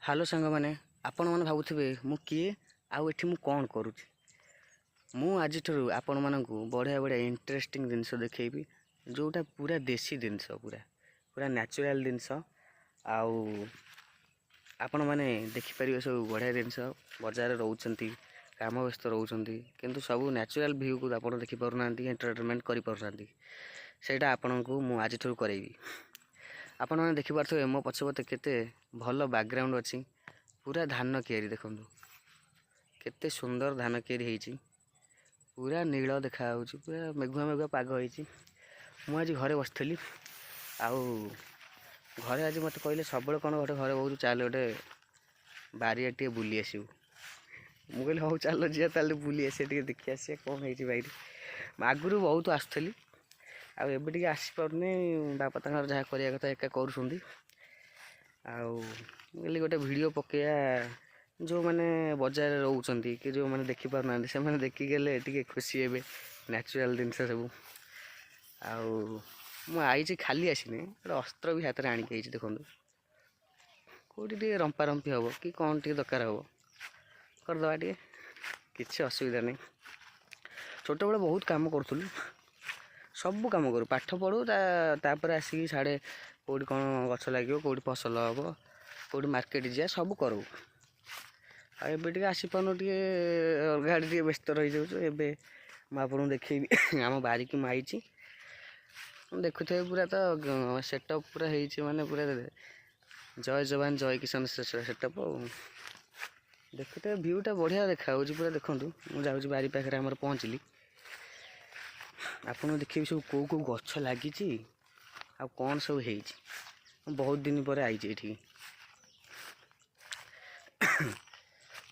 Hello सांग मैंने आपण मैंने भावुवे मु किए आउ एठी मु कौन करुच्ची मु आज आपण मानू बढ़िया बढ़िया इंटरेस्टिंग जिनस देखी जोटा पूरा देसी जिनस पूरा पूरा नेचुरल जिनस आउ आपण मैंने देखिपर सब बढ़िया जिनस बजार रोच काम व्यस्त रोचे किंतु सब नेचुरल व्यू को आप देखिपार एंटरटेनमेंट करा आपण को मु आज करेबी। आपण मैंने देखिपे मो पछपते केते भल बैकग्राउंड अच्छी पूरा धान कियारी देखो केते सुंदर धान कियारी होती पूरा नील देखा पूरा मेघुआ मेघुआ पाग होती। मुझे घरे बसती आउ घरे आज मत कहले सब कौन गोटे घरे बहुत चल गोटे बारिया टे बुली आसू मु कहली हूँ चल जी ताल बुली आस देखी आस कौन है बाहर आगुरी बहुत आसुली आबे आसपारे बापा तक जहाँ करवा कथा एका कर गोटे वीडियो पकया जो मैंने बजार रोच कि जो मैंने देखी पारना से मैंने देखीगले टे खुशी हे नेचुरल जिनस सब आई खाली आसनी गोटे अस्त्र भी हाथ में आणिक देखो कौटी टे रंपा रंपी हम कि कौन टे दरकार हम करदे टे कि असुविधा नहीं। छोट बड़े बहुत कम करूँ सब कम करूँ पाठ पढ़ू तापर आसिक साढ़े कौटी कौन गछ लगे कौटी फसल हम कौटी मार्केट जा सब करूँ आए आसपार टे गाड़ी टे व्यस्त रही जाऊँ एवं मुझे देखी आम बारिक मुझे देखुए पूरा तो सेटअप पूरा हो माने पूरा जय जवान जय किसान सेटअप देखुए भ्यूटा बढ़िया देखा पूरा देखूँ मुझे बारी पाखे आम पहुँचली आपन देखिए सब कौ कौ गछ लगी आ कौन सब हो बहुत दिन पर आई ये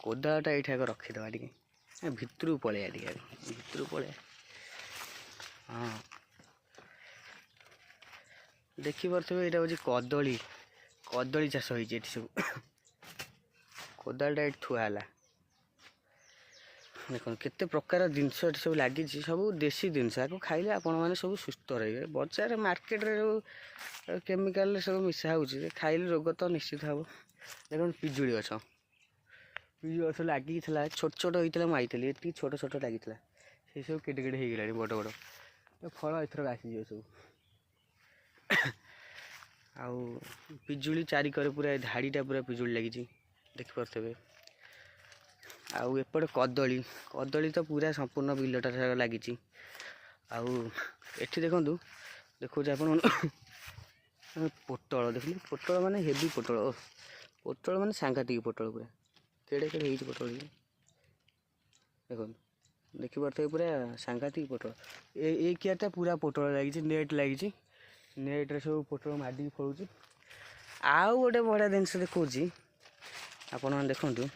कोदाटा ये रखीदे टे भितर पलैया भितर पलैया हाँ देखिपे यहाँ हूँ कदली कदली चाष होती सब कोदालटा ये थुआला देख केते प्रकार जिनस सब लगी सब देसी जिनस आपको खाइले आपण मैंने सब सुस्थ रहे बजार मार्केट रे जो केमिकाल सब मिसा हो खाइले रोग तो निश्चित हम देख पिजुड़ी गछ लगी छोट छोट होता मुझे ये छोट छोट लगी से सब केटे केटे हो गला बड़ बड़ फल एथर आसीज सब आउ पिजुड़ी चारिकर पूरा धाड़ीटा पूरा पिजुड़ी लगी देखिपे आउ एपटे कदली कदली तो पूरा संपूर्ण बिलटा लगी आउ एठी देखूँ देखो आप पोटल देखिए पोटल माने हेवी पोटल पोटल माने सांघातिक पोटल पूरा केड़े केड़े हो पोटल देखो देखिपे पूरा सांघातिक पोटल ये कियाटा पूरा पोटल लगी नेट लगी नेट्रे सब पोटल माडिक फलुची आउ गोटे बढ़िया जिनस देखा आपण मैंने देखूँ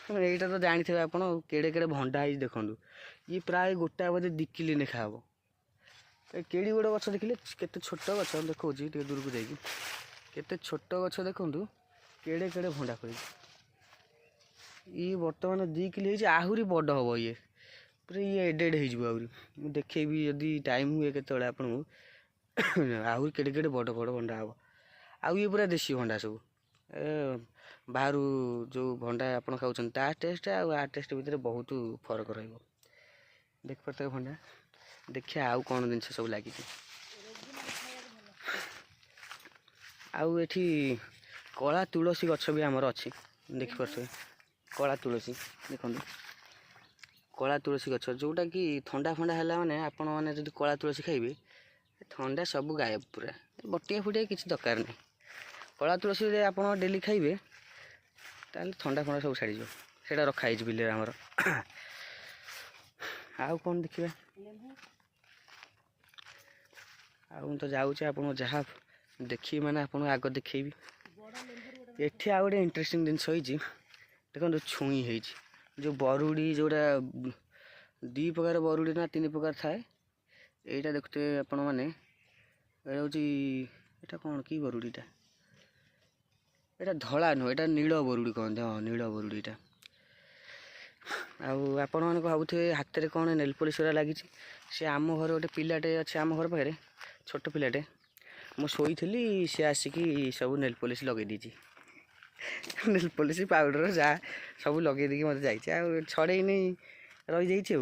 यहीटा तो जानी थे आप केड़े केड़े भंडा है देखूँ ये प्राय गोटा बोधे 2 किलो लेखा हम केड़ी गोटे गछ देखिले केते छोट गछ देखा दूर को जाकि केते छोट गछ देखूँ केड़े केड़े भंडा कर ये बर्तमान 2 किलो आहरी बड़ हम ये पूरा ये एडे एडे आहरी मुझे देखेबी जदि टाइम हुए केतले आपन आहरी केड़े केड़े बड़ बड़ भंडा हम आउ ये पूरा देसी भंडा सब बाहर जो भंडा आप खाऊँ ता टेस्ट आ टेस्ट भितर बहुत फरक देखिए भंडा देखिए आउ कौन जिनस सब लगी आउ एठी कला तुलसी गछ भी आमर अच्छी देखिपे कला तुलसी देखो कला तुलसी गछ जोटा कि ठंडा फंडा है मैंने आपण मैंने जब कला तुलसी खाइबे ठंडा सब गायब पूरा बटिया फुटिया किसी दरकार नहीं कला तुलसी आप डेली खाइबे ताल ठंडा फंडा सब छाड़ से रखाई बिल आमर आउ कौन देखिए आउ तो जाऊँ आप जहाँ देखी मैंने आप आग देखेबी एठी आ गए इंटरेस्टिंग जिनस देखो छुई है जो बरुड़ी जोड़ा 2 प्रकार बरुड़ी ना 3 प्रकार थाए यहाँ देखते आपण मैंने यहाँ कौन कि बरुड़ीटा एटा धला नुह एटा नील बरुड़ी कहते हाँ नील बरुड़ीटा आपण मैंने भावुए हाथ में कौन नेल पॉलिश लगी सी आम घर गोटे पिलाटे अच्छे आम घर पाखे छोट पिलाटे मुझे शोई सी आसिक सब नेल पॉलिश लगे दीजिए ନେଲ୍ ପଲିସ୍ ପାଉଡ଼ର ଯାହା ସବୁ ଲଗେଇ ଦେଇକି ମୋତେ ଯାଇଛି ଆଉ ଛଡ଼େଇନି ରହିଯାଇଛି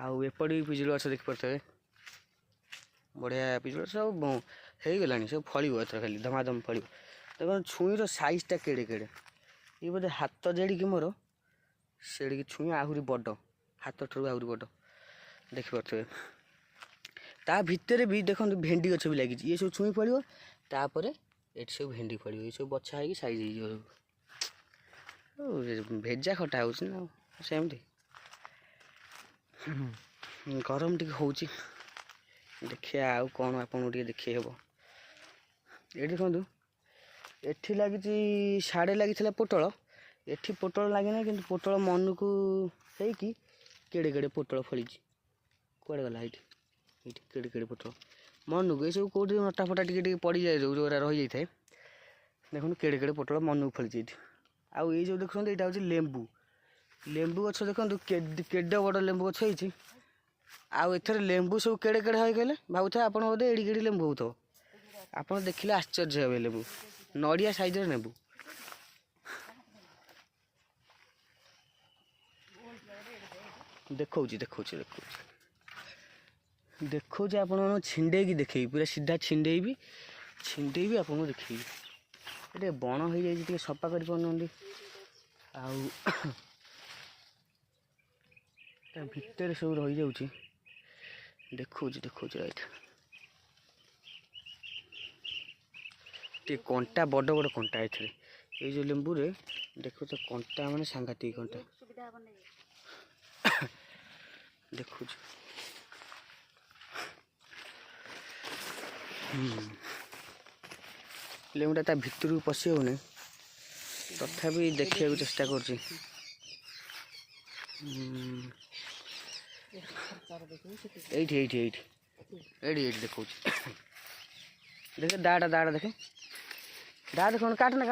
ଆଉ ଏପଟେ ବି ପିଜୁଳି ଗଛ ଦେଖିପାରୁଥିବେ ବଢ଼ିଆ ପିଜୁଳି ସବୁ ହେଇଗଲାଣି ସବୁ ଫଳିବ ଏଥର ଖାଲି ଧମାଧମ ଫଳିବ। ଦେଖନ୍ତୁ ଛୁଇଁର ସାଇଜ୍ଟା କେଡ଼େ କେଡ଼େ ଇଏ ବୋଧେ ହାତ ଯେଡ଼ିକି ମୋର ସେଡ଼ିକି ଛୁଇଁ ଆହୁରି ବଡ଼ ହାତ ଠାରୁ ଆହୁରି ବଡ଼ ଦେଖିପାରୁଥିବେ। ତା ଭିତରେ ବି ଦେଖନ୍ତୁ ଭେଣ୍ଡି ଗଛ ବି ଲାଗିଛି ଇଏ ସବୁ ଛୁଇଁ ଫଳିବ ତାପରେ ଏଠି ସବୁ ଭେଣ୍ଡି ଫଳିବ ଏ ସବୁ ବଛା ହେଇକି ସାଇଜ୍ ହେଇଯିବ ସବୁ ଭେଜା ଖଟା ହେଉଛି ନା ସେମିତି। ଗରମ ଟିକେ ହେଉଛି ଦେଖିବା ଆଉ କ'ଣ ଆପଣଙ୍କୁ ଟିକେ ଦେଖେଇ ହେବ। ଏଠି ଦେଖନ୍ତୁ ଏଠି ଲାଗିଛି ସାଡ଼େ ଲାଗିଥିଲା ପୋଟଳ ଏଠି ପୋଟଳ ଲାଗିନାହିଁ କିନ୍ତୁ ପୋଟଳ ମନକୁ ହେଇକି କେଡ଼େ କେଡ଼େ ପୋଟଳ ଫଳିଛି କୁଆଡ଼େ ଗଲା ଏଇଠି ଏଇଠି କେଡ଼େ କେଡ଼େ ପୋଟଳ ମନକୁ ଏସବୁ କେଉଁଠି ନଟା ଫଟା ଟିକେ ଟିକେ ପଡ଼ିଯାଏ ଯେଉଁଗୁଡ଼ା ରହିଯାଇଥାଏ ଦେଖନ୍ତୁ କେଡ଼େ କେଡ଼େ ପୋଟଳ ମନକୁ ଫଳିଛି ଏଇଠି। ଆଉ ଏଇ ଯେଉଁ ଦେଖୁଛନ୍ତି ଏଇଟା ହେଉଛି ଲେମ୍ବୁ ଗଛ ଦେଖନ୍ତୁ କେଡ଼େ ବଡ଼ ଲେମ୍ବୁ ଗଛ ହେଇଛି ଆଉ ଏଥର ଲେମ୍ବୁ ସବୁ କେଡ଼େ କେଡ଼େ ହେଇଗଲେ ଭାବୁଥାଏ ଆପଣ ବୋଧେ ଏଡ଼ିକି ଏଡ଼ିକି ଲେମ୍ବୁ ହେଉଥିବ ଆପଣ ଦେଖିଲେ ଆଶ୍ଚର୍ଯ୍ୟ ହେବେ। ଲେମ୍ବୁ ନଡ଼ିଆ ସାଇଜ୍ର ଲେମ୍ବୁ ଦେଖଉଛି ଆପଣଙ୍କୁ ଛିଣ୍ଡେଇକି ଦେଖେଇବି ପୁରା ସିଧା ଛିଣ୍ଡେଇବି ଆପଣଙ୍କୁ ଦେଖେଇବି। ଟିକେ ବଣ ହେଇଯାଇଛି ଟିକେ ସଫା କରିପାରୁନାହାନ୍ତି ଆଉ ତା ଭିତରେ ସବୁ ରହିଯାଉଛି ଦେଖଉଛି ରାଇଟ୍ ଟିକେ କଣ୍ଟା ବଡ଼ ବଡ଼ କଣ୍ଟା ଏଥିରେ ଏଇ ଯେଉଁ ଲେମ୍ବୁରେ ଦେଖୁଛ କଣ୍ଟା ମାନେ ସାଂଘାତିକ କଣ୍ଟା ଦେଖୁଛୁ। ଲେମ୍ବୁଟା ତା ଭିତରକୁ ପଶି ହେଉନି ତଥାପି ଦେଖିବାକୁ ଚେଷ୍ଟା କରୁଛି। ଏଇଠି ଦେଖଉଛି ଦେଖେ ଦାଟା ଦେଖେ ଦା ଦେଖ କାଟନା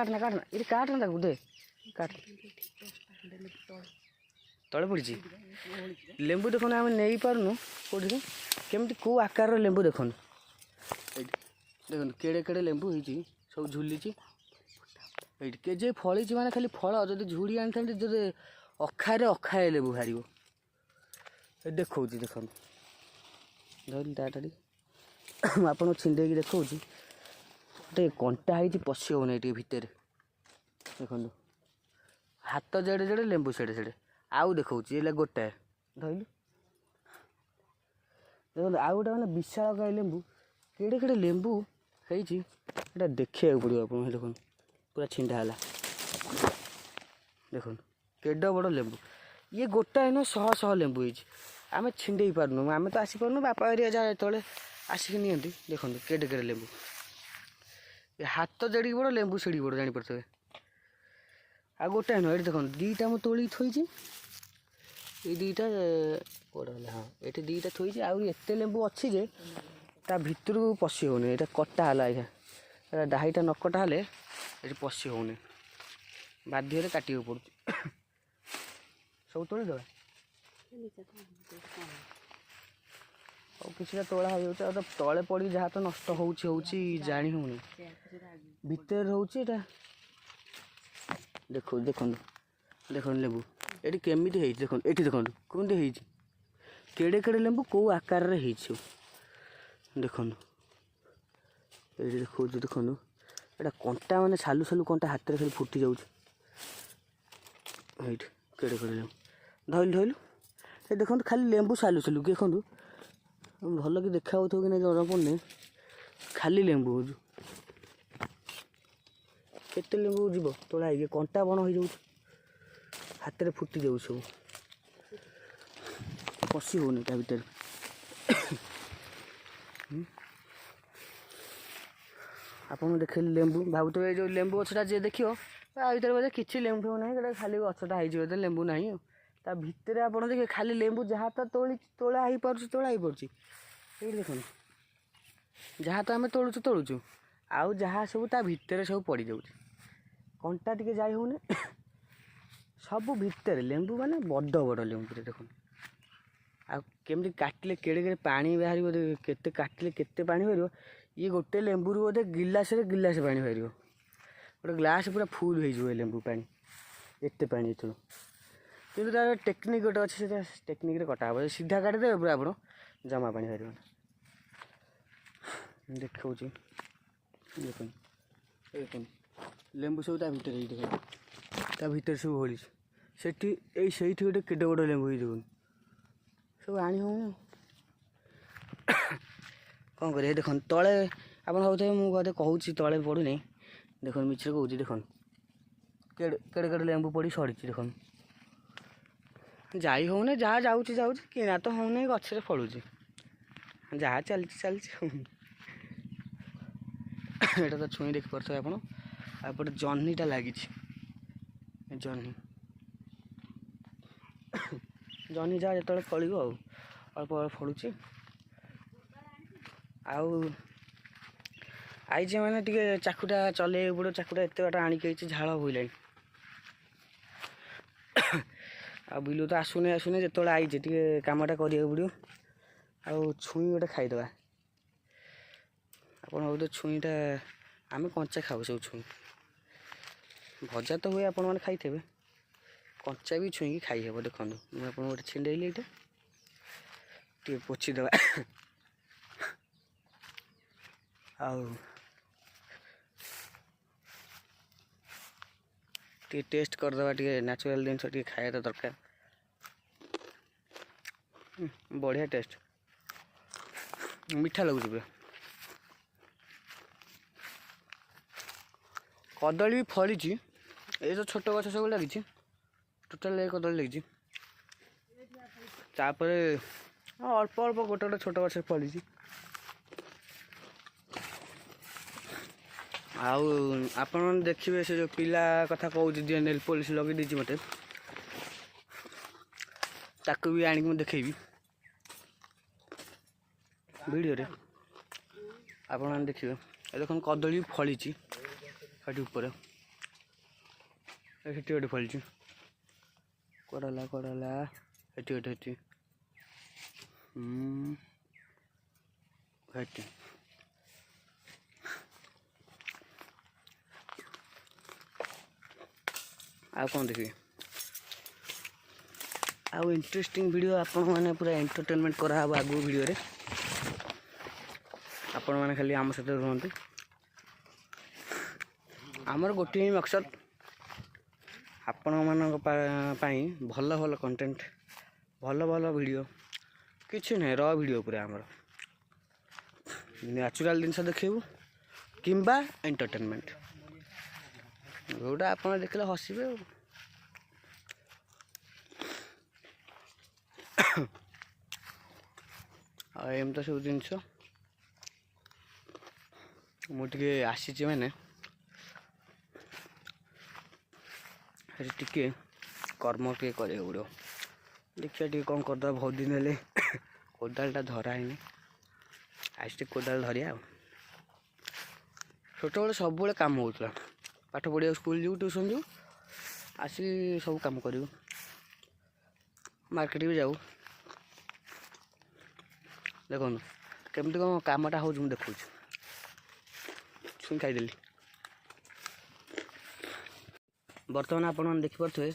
ଏଠି କାଟନା ତାକୁ ଦେ କାଟ ତଳେ ପଡ଼ିଛି ଲେମ୍ବୁ ଦେଖନ୍ତୁ ଆମେ ନେଇପାରୁନୁ କେଉଁଠିକି କେମିତି କେଉଁ ଆକାରର ଲେମ୍ବୁ ଦେଖନ୍ତୁ ଏଇଠି ଦେଖନ୍ତୁ କେଡ଼େ କେଡ଼େ ଲେମ୍ବୁ ହେଇଛି ସବୁ ଝୁଲିଛି ଏଇଠି କେଜେ ଫଳିଛି ମାନେ ଖାଲି ଫଳ ଯଦି ଝୁଡ଼ି ଆଣିଥାନ୍ତି ଯଦି ଅଖାଏ ଲେମ୍ବୁ ବାହାରିବ ଦେଖଉଛି ଦେଖନ୍ତୁ ଧରିଲି ଦାଟା ଟିକେ ମୁଁ ଆପଣଙ୍କୁ ଛିଣ୍ଡେଇକି ଦେଖଉଛି ଗୋଟେ କଣ୍ଟା ହେଇଛି ପଶି ହେଉନାହିଁ ଟିକେ ଭିତରେ ଦେଖନ୍ତୁ ହାତ ଯେଡ଼େ ଲେମ୍ବୁ ସେଡ଼େ ଆଉ ଦେଖଉଛି ହେଲେ ଗୋଟାଏ ଧରିଲୁ ଦେଖନ୍ତୁ ଆଉ ଗୋଟେ ମାନେ ବିଶାଳକାୟ ଲେମ୍ବୁ କେଡ଼େ ଲେମ୍ବୁ ହେଇଛି ଏଇଟା ଦେଖିବାକୁ ପଡ଼ିବ ଆପଣଙ୍କୁ ଦେଖନ୍ତୁ ପୁରା ଛିଣ୍ଡା ହେଲା ଦେଖନ୍ତୁ କେଡ଼େ ବଡ଼ ଲେମ୍ବୁ ଇଏ ଗୋଟାଏ ନୁହେଁ ଶହ ଲେମ୍ବୁ ହେଇଛି ଆମେ ଛିଣ୍ଡେଇ ପାରୁନୁ ଆମେ ତ ଆସିପାରୁନୁ ବାପା ହେରିକା ଯାହା ଯେତେବେଳେ ଆସିକି ନିଅନ୍ତି ଦେଖନ୍ତୁ କେଡ଼େ ଲେମ୍ବୁ ଏ ହାତ ଯେଡ଼ିକି ବଡ଼ ଲେମ୍ବୁ ସେଡ଼ିକି ବଡ଼ ଜାଣିପାରୁଥିବେ। ଆଉ ଗୋଟାଏ ନୁହେଁ ଏଠି ଦେଖନ୍ତୁ ଦୁଇଟା ମୁଁ ତୋଳିକି ଥୋଇଛି ଏଇ ଦୁଇଟା ବଡ଼ ହେଲା ହଁ ଏଠି ଦୁଇଟା ଥୋଇଛି ଆହୁରି ଏତେ ଲେମ୍ବୁ ଅଛି ଯେ ତା ଭିତରକୁ ପଶି ହେଉନି ଏଇଟା କଟା ହେଲା ଆଜ୍ଞା ଏଇଟା ଡାହିଟା ନ କଟା ହେଲେ ଏଠି ପଶି ହେଉନି ବାଧ୍ୟରେ କାଟିବାକୁ ପଡ଼ୁଛି ସବୁ ତୋଳିଦେବା ଆଉ କିଛିଟା ତୋଳା ହେଇଯାଉଛି ଆଉ ତ ତଳେ ପଡ଼ି ଯାହା ତ ନଷ୍ଟ ହେଉଛି ଜାଣି ହେଉନି ଭିତରେ ରହୁଛି ଏଇଟା ଦେଖନ୍ତୁ ଲେମ୍ବୁ ଏଠି କେମିତି ହେଇଛି ଦେଖନ୍ତୁ ଏଠି ଦେଖନ୍ତୁ କେମିତି ହେଇଛି କେଡ଼େ ଲେମ୍ବୁ କେଉଁ ଆକାରରେ ହେଇଛି ଦେଖନ୍ତୁ ଏଇଠି ଦେଖନ୍ତୁ ଏଇଟା କଣ୍ଟା ମାନେ ସାଲୁ କଣ୍ଟା ହାତରେ ଖାଲି ଫୁଟି ଯାଉଛି ଏଇଠି କେଡ଼େ ଲେମ୍ବୁ ଧଇଲୁ ଏ ଦେଖନ୍ତୁ ଖାଲି ଲେମ୍ବୁ ସାଲୁ ଦେଖନ୍ତୁ ଭଲ କି ଦେଖା ହେଉଥିବ କି ନାହିଁ ଜଣାପଡ଼ୁନି ଖାଲି ଲେମ୍ବୁ ହେଉଛି କେତେ ଲେମ୍ବୁ ଯିବ ତୋଳା ହେଇକି କଣ୍ଟା ବଣ ହେଇଯାଉଛି ହାତରେ ଫୁଟି ଯାଉଛି ସବୁ ପଶି ହେଉନି ତା ଭିତରେ ଆପଣଙ୍କୁ ଦେଖେଇଲି ଲେମ୍ବୁ ଭାବୁଥିବେ ଏଇ ଯେଉଁ ଲେମ୍ବୁ ଗଛଟା ଯିଏ ଦେଖିବ ତା ଭିତରେ ବୋଧେ କିଛି ଲେମ୍ବୁ ନାହିଁ ସେଟା ଖାଲି ଗଛଟା ହେଇଛି ବୋଧେ ଲେମ୍ବୁ ନାହିଁ ଆଉ ତା ଭିତରେ ଆପଣ ଦେଖିବେ ଖାଲି ଲେମ୍ବୁ ଯାହା ତ ତୋଳା ହେଇପାରୁଛି ଏଇଠି ଦେଖନ୍ତୁ ଯାହା ତ ଆମେ ତୋଳୁଛୁ ଆଉ ଯାହା ସବୁ ତା ଭିତରେ ସବୁ ପଡ଼ିଯାଉଛି କଣ୍ଟା ଟିକେ ଯାଇ ହେଉନି ସବୁ ଭିତରେ ଲେମ୍ବୁ ମାନେ ବଡ଼ ଲେମ୍ବୁରେ ଦେଖନ୍ତୁ ଆଉ କେମିତି କାଟିଲେ କେଡ଼େ ପାଣି ବାହାରିବ କେତେ କାଟିଲେ କେତେ ପାଣି ବାହାରିବ ଇଏ ଗୋଟେ ଲେମ୍ବୁରୁ ବୋଧେ ଗିଲାସେ ପାଣି ବାହାରିବ गोटे ग्लास पूरा फुल हो लेंबू पानी एते पानी एथुर किंतु तार टेक्निक गोटे अच्छे से टेक्निक कटा हे सीधा काटिदेवे पूरा आप जमा पानी बाहर देखा देखो देखो लेंबू सब भीतर सब होली से गोटे केटे बड़ लेंबू ही देखो सब आनी हो कौन करें देख तले आप भावुथे मुझे कहूँ तले पड़ूनी देख मिछे कहूँ देख केड़े केड़े लेंबू पड़ी सड़ी देख जाई होने जहाँ जाऊँ किना तो होने गचरे फलू जहाँ चलती यहाँ तो छुई देख पारे आपटे जह्नीटा लगी जह्नी जह्नी जहाँ जो फल अल्प फलुची आई मैंने टे चाकुटा चल पड़ो चाकुटा एत बाट आणिक झाड़ बोला आ बिलू तो आसुने जो आईचे टे कमटा करा पड़ो छुई गोटे खाईदे आप छुईटा आम कंचा खाऊ सब छुई भजा तो हुए आपण मैंने खाई कंचा भी छुई खाई हे देखो मुझे आप गोटे छिंडेली ये टे पोछीदे टे टेस्ट करदे टे नेचुरल जिन खाया तो दरकार बढ़िया टेस्ट मीठा लगुच पूरा कदली भी फली ये तो छोट गछ सब लगी टोटाल कदली लगी अल्प अल्प गोटे गोटे छोट गछ फली आपण देखिए से जो पिला कथा कहूँ नेल पॉलिश लगे दी मत ताकू भी आनिक मुझे देखेबी वीडियो रे आपण देखिए देख कदली भी फली ऊपर गोटे फली कड़ला कड़ला गोटे आ कौन देखिए आउ इंटरेस्टिंग वीडियो आपण मैंने पूरा एंटरटेनमेंट करा आगु वीडियो रे आपण मैंने खाली आम सहित रुहतु आमर गोटे ही मकसद आपण मान भल भल कंटेंट भल भल वीडियो किसी ना र वीडियो पूरा आमर नेचुरल जिनस देखू किंबा एंटरटेनमेंट जोटा आप देखले हसबे एम तो सब जिनस मुझे आसी मैंने टे कर्म टे कर पड़ो देखिए टे कौन करदा बहुत दिन है कोदालटा धरा है आज टे कोदाल धरिया छोट बड़े सब बड़े काम होता पाठ पढ़िया स्कूल जो ट्यूशन जो आसी सब काम करूँ मार्केट भी जाऊ देखो केमती कौन कामटा हो देखा छुई खाईदेली बर्तमान आप देखिपे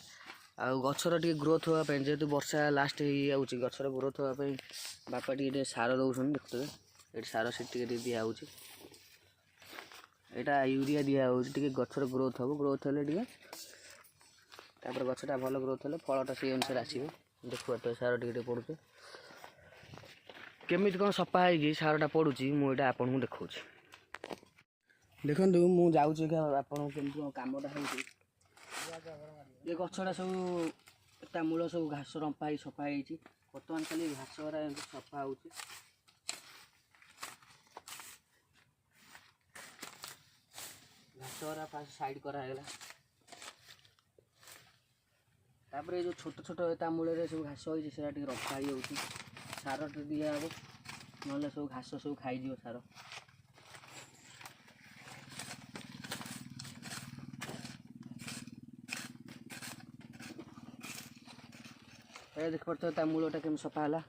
आ गचर टे ग्रोथ होगापी जेहेतु वर्षा लास्ट हो गचर ग्रोथ होगापी बापा टे सार दौरान देखुए ये सार से दिया यहाँ यूरिया दिया टे गचर ग्रोथ हम ग्रोथ हेल्ले गचटा भल ग्रोथ हेल्ले फलटा से अनुसार आसो देखुआ तो सार टे पड़ुचे केमी कौन सफा है सारटा पड़ुची मुझे आपको देखा देखु मुझे आपको कमटा हो ये गचटा सब मूल सब घास रंपा सफा हो बर्तमान खाली घास गुरा सफा हो घास गुरा फास्ट साइड करागला तापर जो छोट छोट मूल सब घास होती है रखा हो सार दिया हे ना सब घास सब खाई सार देख पार्थ मूलटा केम सफा है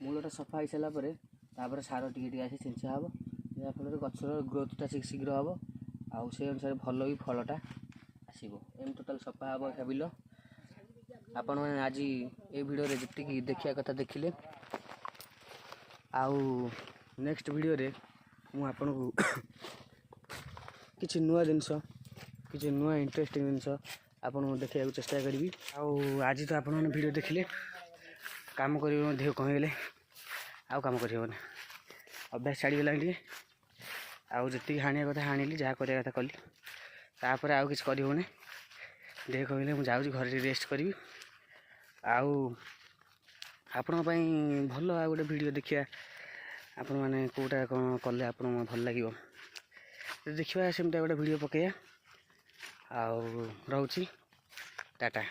मूलटा सफा हो सारापर सार टे आसी छिंचा हम जहाँफल गचर ग्रोथटा शीघ्र हम आउ से अनुसार भल भी फलटा आसब एम टोटाल सफा हम बिल आपण मैंने आज ये वीडियो जी देखा कथा देखिले आउ नेक्स्ट वीडियो रे मु आपन को किसी नुआ जिनस किसी नुआ इंटरेस्टिंग जिनस आपन देखा चेष्टा करी। आज तो आपण मैंने वीडियो देखिले काम कर देह कमीगले आउ काम कर अभ्यास छाड़गला टे आउ जी हाणिया कथा हाणिली जहाँ करवा कथा कली तापर आउ किसी करहूनी देह कमीगले मुझे जाऊँगी घर रेस्ट करी आउ आपण भल आ गोटे वीडियो देखिया आपण मैंने कौटा कौन कले आप भल लगे देखिए सेमती गोटे वीडियो पकड़ा आउ रोची टाटा।